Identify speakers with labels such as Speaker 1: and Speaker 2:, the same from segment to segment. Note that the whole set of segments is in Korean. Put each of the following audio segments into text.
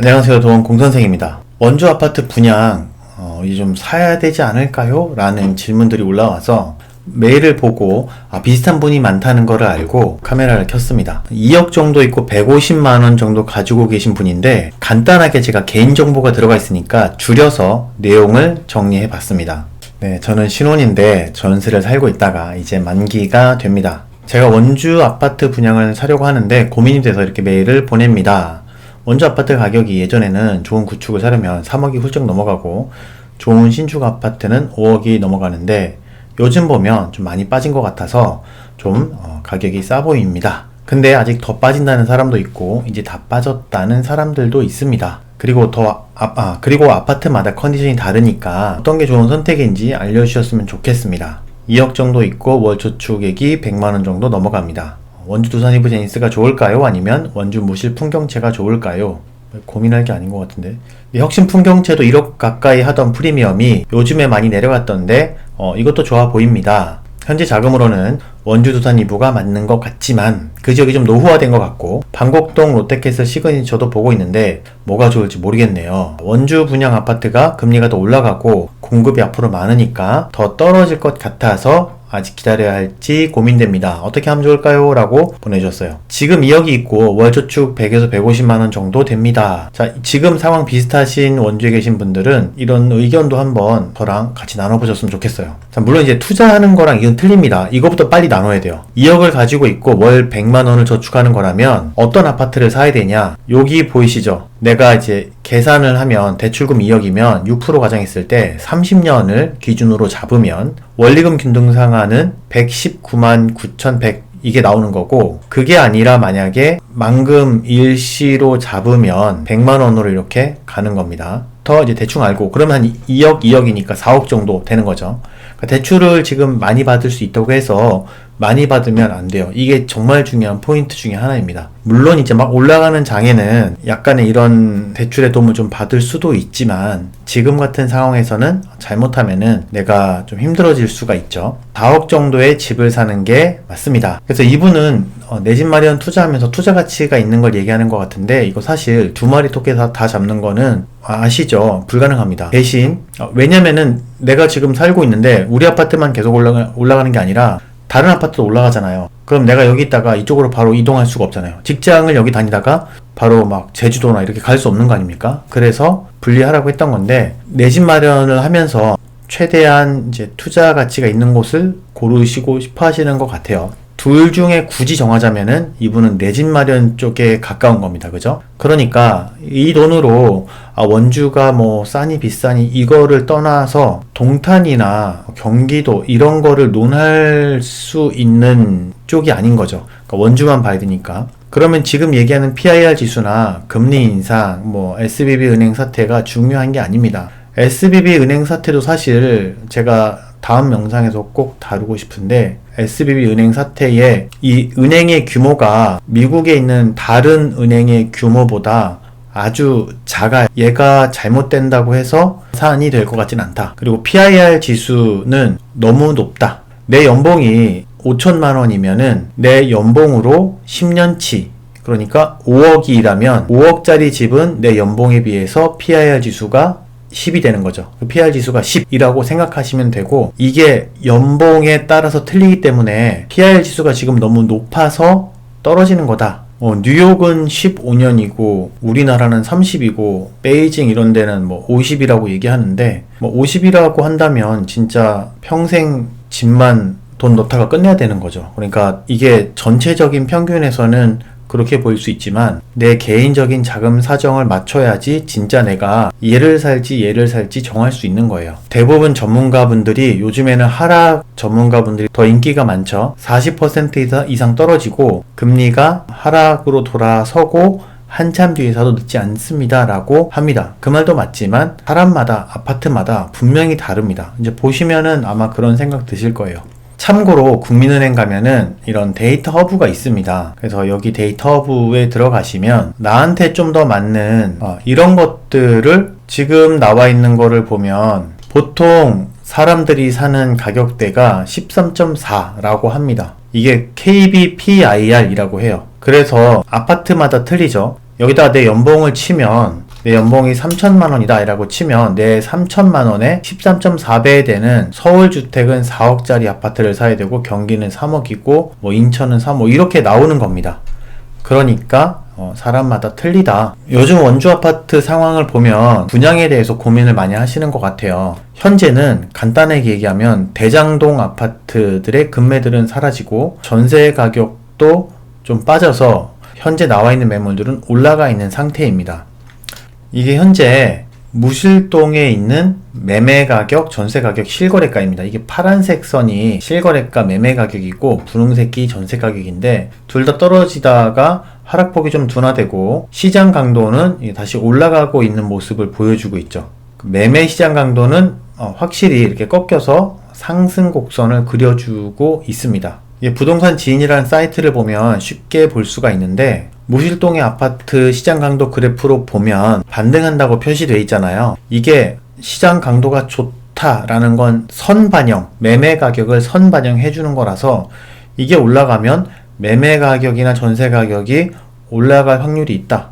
Speaker 1: 안녕하세요. 도원 공선생입니다. 원주 아파트 분양 이제 좀 사야 되지 않을까요? 라는 질문들이 올라와서 메일을 보고 비슷한 분이 많다는 거를 알고 카메라를 켰습니다. 2억 정도 있고 150만원 정도 가지고 계신 분인데 간단하게 제가 개인정보가 들어가 있으니까 줄여서 내용을 정리해 봤습니다. 네, 저는 신혼인데 전세를 살고 있다가 이제 만기가 됩니다. 제가 원주 아파트 분양을 사려고 하는데 고민이 돼서 이렇게 메일을 보냅니다. 원주 아파트 가격이 예전에는 좋은 구축을 사려면 3억이 훌쩍 넘어가고 좋은 신축 아파트는 5억이 넘어가는데 요즘 보면 좀 많이 빠진 것 같아서 좀 가격이 싸 보입니다. 근데 아직 더 빠진다는 사람도 있고 이제 다 빠졌다는 사람들도 있습니다. 그리고 그리고 아파트마다 컨디션이 다르니까 어떤 게 좋은 선택인지 알려주셨으면 좋겠습니다. 2억 정도 있고 월 저축액이 100만원 정도 넘어갑니다. 원주 두산 이브 제니스가 좋을까요? 아니면 원주 무실 풍경채가 좋을까요? 고민할 게 아닌 것 같은데. 혁신 풍경채도 1억 가까이 하던 프리미엄이 요즘에 많이 내려갔던데 이것도 좋아 보입니다. 현재 자금으로는 원주 두산 이브가 맞는 것 같지만 그 지역이 좀 노후화된 것 같고 방곡동 롯데캐슬 시그니처도 보고 있는데 뭐가 좋을지 모르겠네요. 원주 분양 아파트가 금리가 더 올라가고 공급이 앞으로 많으니까 더 떨어질 것 같아서 아직 기다려야 할지 고민됩니다. 어떻게 하면 좋을까요? 라고 보내주셨어요. 지금 2억이 있고 월저축 100에서 150만원 정도 됩니다. 자, 지금 상황 비슷하신 원주에 계신 분들은 이런 의견도 한번 저랑 같이 나눠보셨으면 좋겠어요. 자, 물론 이제 투자하는 거랑 이건 틀립니다. 이거부터 빨리 나눠야 돼요. 2억을 가지고 있고 월 100만원을 저축하는 거라면 어떤 아파트를 사야 되냐? 여기 보이시죠? 내가 이제 계산을 하면 대출금 2억이면 6% 가정했을 때 30년을 기준으로 잡으면 원리금 균등상환은 119만 9,100 이게 나오는 거고, 그게 아니라 만약에 만금 일시로 잡으면 100만원으로 이렇게 가는 겁니다. 더 이제 대충 알고 그러면 한 2억이니까 4억 정도 되는 거죠. 그러니까 대출을 지금 많이 받을 수 있다고 해서 많이 받으면 안 돼요. 이게 정말 중요한 포인트 중에 하나입니다. 물론 이제 막 올라가는 장에는 약간의 이런 대출의 도움을 좀 받을 수도 있지만 지금 같은 상황에서는 잘못하면은 내가 좀 힘들어질 수가 있죠. 4억 정도의 집을 사는 게 맞습니다. 그래서 이분은 내 집 마련 투자하면서 투자 가치가 있는 걸 얘기하는 것 같은데 이거 사실 두 마리 토끼 다 잡는 거는 아시죠? 불가능합니다. 대신 왜냐면은 내가 지금 살고 있는데 우리 아파트만 계속 올라가는 게 아니라 다른 아파트도 올라가잖아요. 그럼 내가 여기 있다가 이쪽으로 바로 이동할 수가 없잖아요. 직장을 여기 다니다가 바로 막 제주도나 이렇게 갈 수 없는 거 아닙니까? 그래서 분리하라고 했던 건데 내 집 마련을 하면서 최대한 이제 투자 가치가 있는 곳을 고르시고 싶어 하시는 것 같아요. 둘 중에 굳이 정하자면은 이분은 내 집 마련 쪽에 가까운 겁니다. 그죠? 그러니까 이 돈으로 원주가 뭐 싸니 비싸니 이거를 떠나서 동탄이나 경기도 이런 거를 논할 수 있는 쪽이 아닌 거죠. 그러니까 원주만 봐야 되니까. 그러면 지금 얘기하는 PIR 지수나 금리 인상, 뭐 SBB 은행 사태가 중요한 게 아닙니다. SBB 은행 사태도 사실 제가 다음 영상에서 꼭 다루고 싶은데 SBB 은행 사태의 이 은행의 규모가 미국에 있는 다른 은행의 규모보다 아주 작아요. 얘가 잘못된다고 해서 사안이 될 것 같진 않다. 그리고 PIR 지수는 너무 높다. 내 연봉이 5천만 원이면은 내 연봉으로 10년치 그러니까 5억이라면 5억짜리 집은 내 연봉에 비해서 PIR 지수가 10이 되는 거죠. 그 PR 지수가 10이라고 생각하시면 되고 이게 연봉에 따라서 틀리기 때문에 PR 지수가 지금 너무 높아서 떨어지는 거다. 뉴욕은 15년이고 우리나라는 30이고 베이징 이런 데는 뭐 50이라고 얘기하는데 뭐 50이라고 한다면 진짜 평생 집만 돈 넣다가 끝내야 되는 거죠. 그러니까 이게 전체적인 평균에서는 그렇게 보일 수 있지만 내 개인적인 자금 사정을 맞춰야지 진짜 내가 얘를 살지 정할 수 있는 거예요. 대부분 전문가분들이 요즘에는 하락 전문가분들이 더 인기가 많죠. 40% 이상 떨어지고 금리가 하락으로 돌아서고 한참 뒤에서도 늦지 않습니다 라고 합니다. 그 말도 맞지만 사람마다 아파트마다 분명히 다릅니다. 이제 보시면은 아마 그런 생각 드실 거예요. 참고로 국민은행 가면은 이런 데이터 허브가 있습니다. 그래서 여기 데이터 허브에 들어가시면 나한테 좀 더 맞는 이런 것들을 지금 나와 있는 거를 보면 보통 사람들이 사는 가격대가 13.4라고 합니다. 이게 KBPIR이라고 해요. 그래서 아파트마다 틀리죠. 여기다 내 연봉을 치면 내 연봉이 3천만 원이다 라고 치면 내 3천만 원에 13.4배 되는 서울주택은 4억짜리 아파트를 사야 되고 경기는 3억이고 뭐 인천은 3억 이렇게 나오는 겁니다. 그러니까 사람마다 틀리다. 요즘 원주 아파트 상황을 보면 분양에 대해서 고민을 많이 하시는 것 같아요. 현재는 간단하게 얘기하면 대장동 아파트들의 급매들은 사라지고 전세 가격도 좀 빠져서 현재 나와 있는 매물들은 올라가 있는 상태입니다. 이게 현재 무실동에 있는 매매가격, 전세가격, 실거래가입니다. 이게 파란색 선이 실거래가 매매가격이고 분홍색이 전세가격인데 둘 다 떨어지다가 하락폭이 좀 둔화되고 시장 강도는 다시 올라가고 있는 모습을 보여주고 있죠. 매매 시장 강도는 확실히 이렇게 꺾여서 상승 곡선을 그려주고 있습니다. 부동산 지인이라는 사이트를 보면 쉽게 볼 수가 있는데 무실동의 아파트 시장 강도 그래프로 보면 반등한다고 표시되어 있잖아요. 이게 시장 강도가 좋다라는 건 선반영, 매매 가격을 선반영해 주는 거라서 이게 올라가면 매매 가격이나 전세 가격이 올라갈 확률이 있다.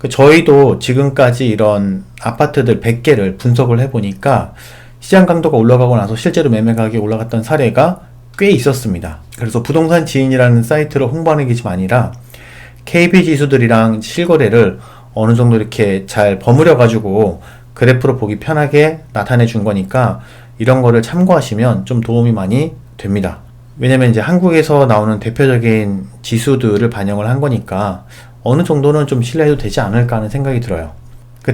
Speaker 1: 저희도 지금까지 이런 아파트들 100개를 분석을 해보니까 시장 강도가 올라가고 나서 실제로 매매 가격이 올라갔던 사례가 꽤 있었습니다. 그래서 부동산 지인이라는 사이트를 홍보하는 게 좀 아니라 KB 지수들이랑 실거래를 어느 정도 이렇게 잘 버무려 가지고 그래프로 보기 편하게 나타내 준 거니까 이런 거를 참고하시면 좀 도움이 많이 됩니다. 왜냐면 이제 한국에서 나오는 대표적인 지수들을 반영을 한 거니까 어느 정도는 좀 신뢰해도 되지 않을까 하는 생각이 들어요.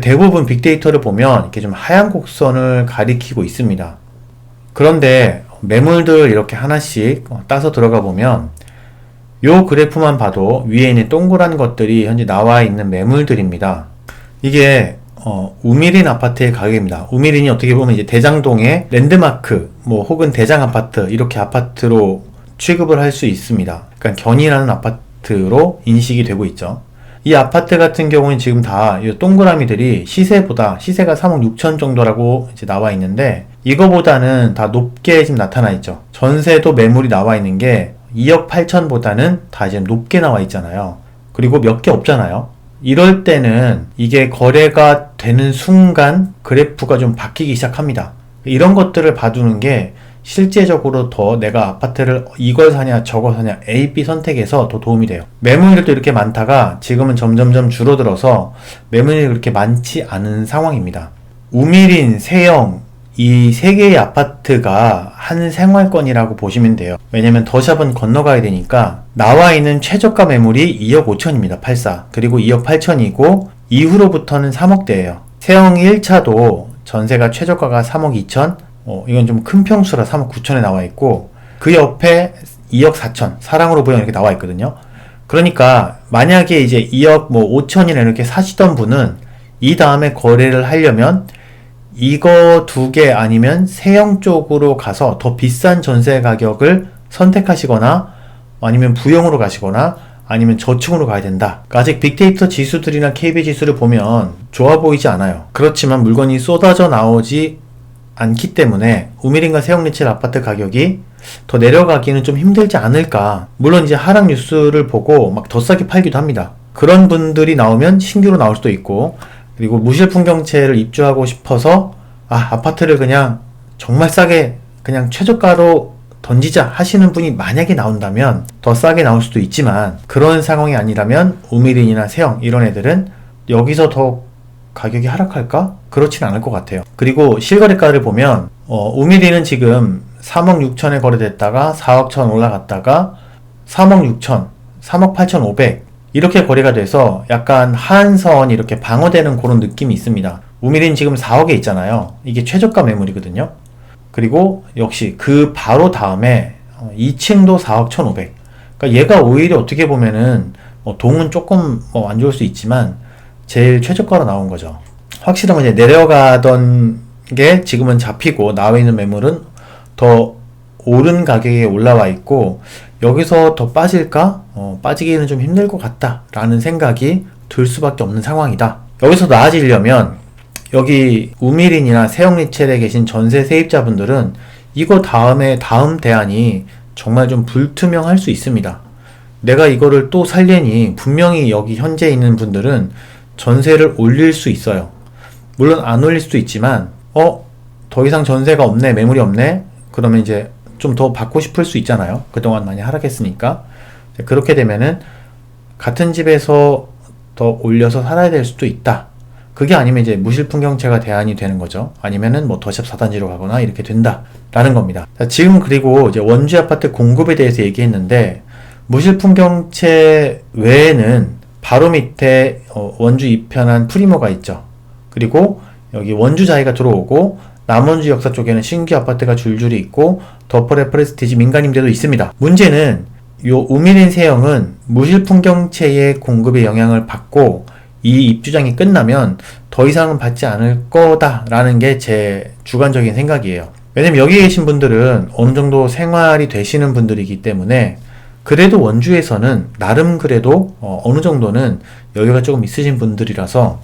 Speaker 1: 대부분 빅데이터를 보면 이렇게 좀 하얀 곡선을 가리키고 있습니다. 그런데 매물들 이렇게 하나씩 따서 들어가 보면 요 그래프만 봐도 위에 있는 동그란 것들이 현재 나와 있는 매물들입니다. 이게 우미린 아파트의 가격입니다. 우미린이 어떻게 보면 이제 대장동의 랜드마크 혹은 대장 아파트 이렇게 아파트로 취급을 할 수 있습니다. 그러니까 견이라는 아파트로 인식이 되고 있죠. 이 아파트 같은 경우는 지금 다 이 동그라미들이 시세가 3억 6천 정도라고 이제 나와 있는데 이거보다는 다 높게 지금 나타나 있죠. 전세도 매물이 나와 있는 게 2억 8천보다는 다 지금 높게 나와 있잖아요. 그리고 몇 개 없잖아요. 이럴 때는 이게 거래가 되는 순간 그래프가 좀 바뀌기 시작합니다. 이런 것들을 봐두는 게 실제적으로 더 내가 아파트를 이걸 사냐 저걸 사냐 A, B 선택해서 더 도움이 돼요. 매물들도 이렇게 많다가 지금은 점점점 줄어들어서 매물이 그렇게 많지 않은 상황입니다. 우미린, 세영 이 세 개의 아파트가 한 생활권이라고 보시면 돼요. 왜냐면 더샵은 건너가야 되니까 나와 있는 최저가 매물이 2억 5천입니다. 84. 그리고 2억 8천이고 이후로부터는 3억대예요. 세영 1차도 전세가 최저가가 3억 2천 이건 좀 큰 평수라 3억 9천에 나와 있고 그 옆에 2억 4천 사랑으로 보여 이렇게 나와 있거든요. 그러니까 만약에 이제 2억 5천이나 이렇게 사시던 분은 이 다음에 거래를 하려면 이거 두 개 아니면 세영 쪽으로 가서 더 비싼 전세 가격을 선택하시거나 아니면 부영으로 가시거나 아니면 저층으로 가야 된다. 아직 빅데이터 지수들이나 KB 지수를 보면 좋아 보이지 않아요. 그렇지만 물건이 쏟아져 나오지 않기 때문에 우미린과 세영리칠 아파트 가격이 더 내려가기는 좀 힘들지 않을까. 물론 이제 하락 뉴스를 보고 막 더 싸게 팔기도 합니다. 그런 분들이 나오면 신규로 나올 수도 있고 그리고 무실풍경채를 입주하고 싶어서 아파트를 그냥 정말 싸게 그냥 최저가로 던지자 하시는 분이 만약에 나온다면 더 싸게 나올 수도 있지만 그런 상황이 아니라면 우미린이나 세영 이런 애들은 여기서 더 가격이 하락할까? 그렇진 않을 것 같아요. 그리고 실거래가를 보면 우미린은 지금 3억 6천에 거래됐다가 4억 천 올라갔다가 3억 6천, 3억 8천 5백 이렇게 거래가 돼서 약간 하한선 이렇게 방어되는 그런 느낌이 있습니다. 우미린 지금 4억에 있잖아요. 이게 최저가 매물이거든요. 그리고 역시 그 바로 다음에 2층도 4억 1,500. 그러니까 얘가 오히려 어떻게 보면은 동은 조금 안 좋을 수 있지만 제일 최저가로 나온 거죠. 확실하면 이제 내려가던 게 지금은 잡히고 나와 있는 매물은 더 오른 가격에 올라와 있고 여기서 더 빠질까? 빠지기는 좀 힘들 것 같다 라는 생각이 들 수밖에 없는 상황이다. 여기서 나아지려면 여기 우미린이나 세영리첼에 계신 전세 세입자분들은 이거 다음 대안이 정말 좀 불투명할 수 있습니다. 내가 이거를 또 살려니 분명히 여기 현재 있는 분들은 전세를 올릴 수 있어요. 물론 안 올릴 수도 있지만 더 이상 전세가 없네, 매물이 없네, 그러면 이제 좀 더 받고 싶을 수 있잖아요. 그동안 많이 하락했으니까. 그렇게 되면은 같은 집에서 더 올려서 살아야 될 수도 있다. 그게 아니면 이제 무실풍경채가 대안이 되는 거죠. 아니면은 뭐 더샵 4단지로 가거나 이렇게 된다라는 겁니다. 자, 지금 그리고 이제 원주 아파트 공급에 대해서 얘기했는데, 무실풍경채 외에는 바로 밑에 원주 이편한 프리모가 있죠. 그리고 여기 원주 자이가 들어오고, 남원주 역사 쪽에는 신규 아파트가 줄줄이 있고, 더퍼레 프레스티지 민간임대도 있습니다. 문제는 요 우미린 세형은 무실풍경채의 공급에 영향을 받고 이 입주장이 끝나면 더 이상은 받지 않을 거다라는 게 제 주관적인 생각이에요. 왜냐면 여기 계신 분들은 어느 정도 생활이 되시는 분들이기 때문에, 그래도 원주에서는 나름 그래도 어느 정도는 여유가 조금 있으신 분들이라서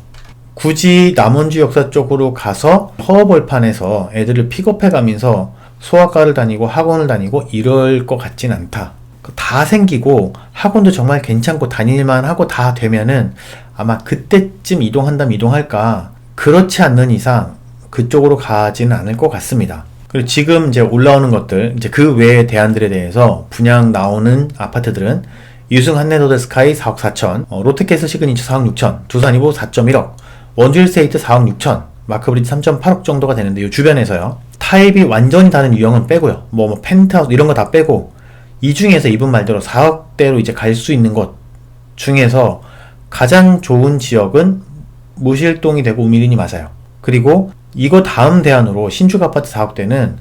Speaker 1: 굳이 남원주 역사 쪽으로 가서 허허벌판에서 애들을 픽업해 가면서 소아과를 다니고 학원을 다니고 이럴 것 같진 않다. 다 생기고 학원도 정말 괜찮고 다닐만 하고 다 되면은 아마 그때쯤 이동한다면 이동할까, 그렇지 않는 이상 그쪽으로 가지는 않을 것 같습니다. 그리고 지금 이제 올라오는 것들, 이제 그 외의 대안들에 대해서 분양 나오는 아파트들은 유승 한내도드 스카이 4억 4천, 롯데캐슬 시그니처 4억 6천, 두산이보 4.1억, 원주힐스테이트 4억 6천, 마크브리지 3.8억 정도가 되는데, 이 주변에서요. 타입이 완전히 다른 유형은 빼고요. 뭐 펜트하우스 이런 거 다 빼고, 이 중에서 이분 말대로 4억대로 이제 갈 수 있는 것 중에서 가장 좋은 지역은 무실동이 되고 우미린이 맞아요. 그리고 이거 다음 대안으로 신축 아파트 4억대는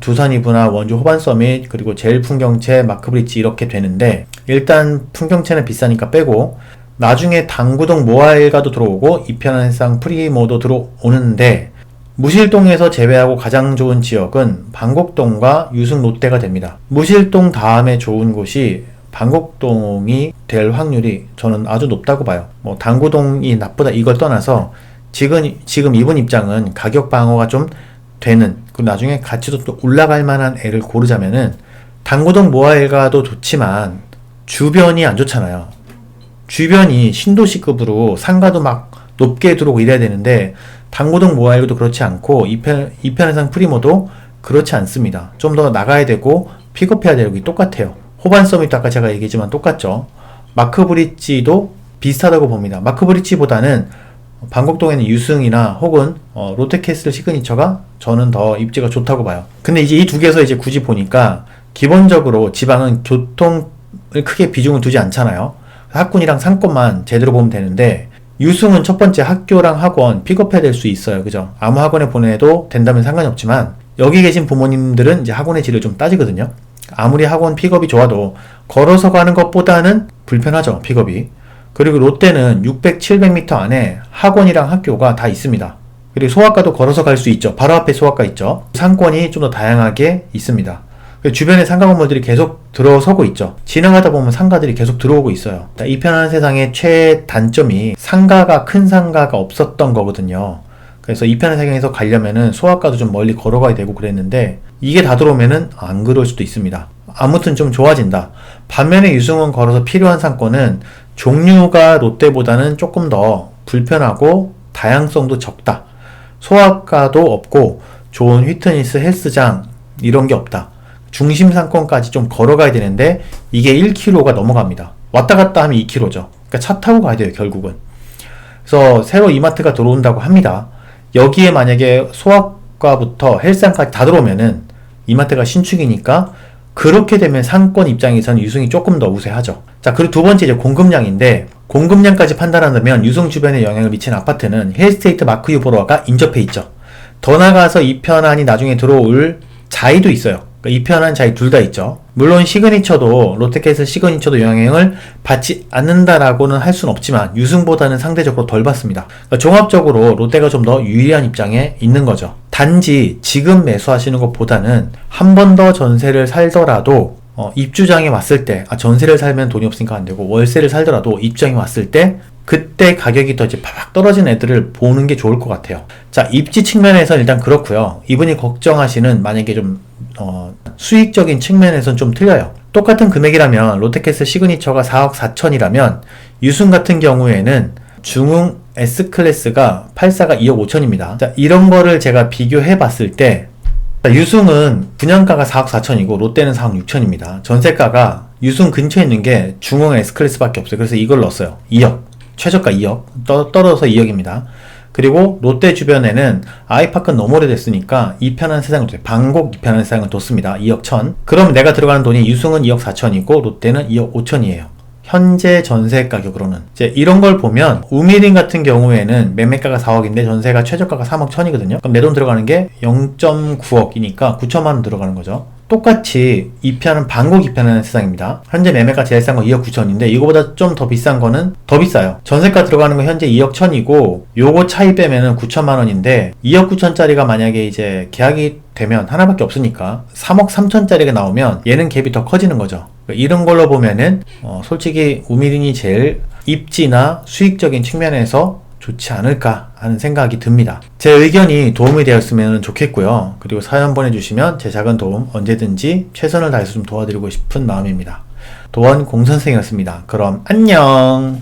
Speaker 1: 두산이브나 원주 호반서밋, 그리고 제일풍경채, 마크브리지 이렇게 되는데, 일단 풍경채는 비싸니까 빼고, 나중에 당구동 모아일가도 들어오고 이편한 세상 프리모도 들어오는데, 무실동에서 제외하고 가장 좋은 지역은 방곡동과 유승 롯데가 됩니다. 무실동 다음에 좋은 곳이 방곡동이 될 확률이 저는 아주 높다고 봐요. 뭐 당구동이 나쁘다 이걸 떠나서 지금 이분 입장은 가격 방어가 좀 되는, 그리고 나중에 가치도 또 올라갈 만한 애를 고르자면은 당구동 모아일가도 좋지만 주변이 안 좋잖아요. 주변이 신도시급으로 상가도 막 높게 들어오고 이래야 되는데, 당구동 모아일가도 그렇지 않고 이편해상 프리모도 그렇지 않습니다. 좀 더 나가야 되고 픽업해야 되고 똑같아요. 호반서밋도 아까 제가 얘기했지만 똑같죠. 마크브리지도 비슷하다고 봅니다. 마크브리지보다는 방곡동에는 유승이나 혹은 롯데캐슬 시그니처가 저는 더 입지가 좋다고 봐요. 근데 이제 이 두 개에서 이제 굳이 보니까 기본적으로 지방은 교통을 크게 비중을 두지 않잖아요. 학군이랑 상권만 제대로 보면 되는데, 유승은 첫 번째 학교랑 학원 픽업해야 될 수 있어요. 그죠? 아무 학원에 보내도 된다면 상관이 없지만, 여기 계신 부모님들은 이제 학원의 질을 좀 따지거든요. 아무리 학원 픽업이 좋아도 걸어서 가는 것보다는 불편하죠, 픽업이. 그리고 롯데는 600, 700m 안에 학원이랑 학교가 다 있습니다. 그리고 소아과도 걸어서 갈 수 있죠. 바로 앞에 소아과 있죠. 상권이 좀 더 다양하게 있습니다. 주변에 상가 건물들이 계속 들어서고 있죠. 지나가다 보면 상가들이 계속 들어오고 있어요. 이 편한 세상의 최단점이 큰 상가가 없었던 거거든요. 그래서 이 편한 세상에서 가려면은 소아과도 좀 멀리 걸어가야 되고 그랬는데, 이게 다 들어오면은 안 그럴 수도 있습니다. 아무튼 좀 좋아진다. 반면에 유승원 걸어서 필요한 상권은 종류가 롯데보다는 조금 더 불편하고 다양성도 적다. 소아과도 없고 좋은 휘트니스 헬스장 이런 게 없다. 중심 상권까지 좀 걸어가야 되는데 이게 1km가 넘어갑니다. 왔다 갔다 하면 2km죠. 그러니까 차 타고 가야 돼요, 결국은. 그래서 새로 이마트가 들어온다고 합니다. 여기에 만약에 소아과부터 헬스장까지 다 들어오면은 이마트가 신축이니까, 그렇게 되면 상권 입장에서는 유승이 조금 더 우세하죠. 자, 그리고 두 번째 이제 공급량인데, 공급량까지 판단한다면 유승 주변에 영향을 미치는 아파트는 힐스테이트 마크 유보로가 인접해 있죠. 더 나가서 이편안이 나중에 들어올 자이도 있어요. 이편한 자이 둘 다 있죠. 물론 시그니처도, 롯데캐슬 시그니처도 영향을 받지 않는다라고는 할 수는 없지만 유승보다는 상대적으로 덜 받습니다. 그러니까 종합적으로 롯데가 좀 더 유리한 입장에 있는 거죠. 단지 지금 매수하시는 것보다는 한 번 더 전세를 살더라도 입주장에 왔을 때, 전세를 살면 돈이 없으니까 안 되고 월세를 살더라도 입주장에 왔을 때 그때 가격이 더 이제 팍팍 떨어진 애들을 보는 게 좋을 것 같아요. 자, 입지 측면에서는 일단 그렇고요. 이분이 걱정하시는 만약에 좀 수익적인 측면에서는 좀 틀려요. 똑같은 금액이라면 롯데캐슬 시그니처가 4억 4천이라면 유승 같은 경우에는 중흥 S클래스가 84가 2억 5천입니다. 자, 이런 거를 제가 비교해 봤을 때 유승은 분양가가 4억 4천이고 롯데는 4억 6천입니다. 전세가가 유승 근처에 있는 게 중흥 S클래스밖에 없어요. 그래서 이걸 넣었어요. 2억. 최저가 2억. 떨어져서 2억입니다. 그리고 롯데 주변에는 아이파크는 너무 오래됐으니까 이편한 세상을 뒀어요. 방곡 이편한 세상을 뒀습니다. 2억 1천. 그럼 내가 들어가는 돈이 유승은 2억 4천이고 롯데는 2억 5천이에요. 현재 전세 가격으로는. 이제 이런 걸 보면 우미린 같은 경우에는 매매가가 4억인데 전세가 최저가가 3억 1천이거든요. 그럼 내 돈 들어가는 게 0.9억이니까 9천만 원 들어가는 거죠. 똑같이 2편은 방곡 2편하는 세상입니다. 현재 매매가 제일 싼 거 2억 9천인데 이거보다 좀 더 비싼 거는 더 비싸요. 전세가 들어가는 거 현재 2억 1천이고 요거 차이 빼면은 9천만 원인데 2억 9천짜리가 만약에 이제 계약이 되면 하나밖에 없으니까 3억 3천짜리가 나오면 얘는 갭이 더 커지는 거죠. 이런 걸로 보면은 솔직히 우미린이 제일 입지나 수익적인 측면에서 좋지 않을까 하는 생각이 듭니다. 제 의견이 도움이 되었으면 좋겠고요. 그리고 사연 보내주시면 제 작은 도움 언제든지 최선을 다해서 좀 도와드리고 싶은 마음입니다. 도원 공선생이었습니다. 그럼 안녕.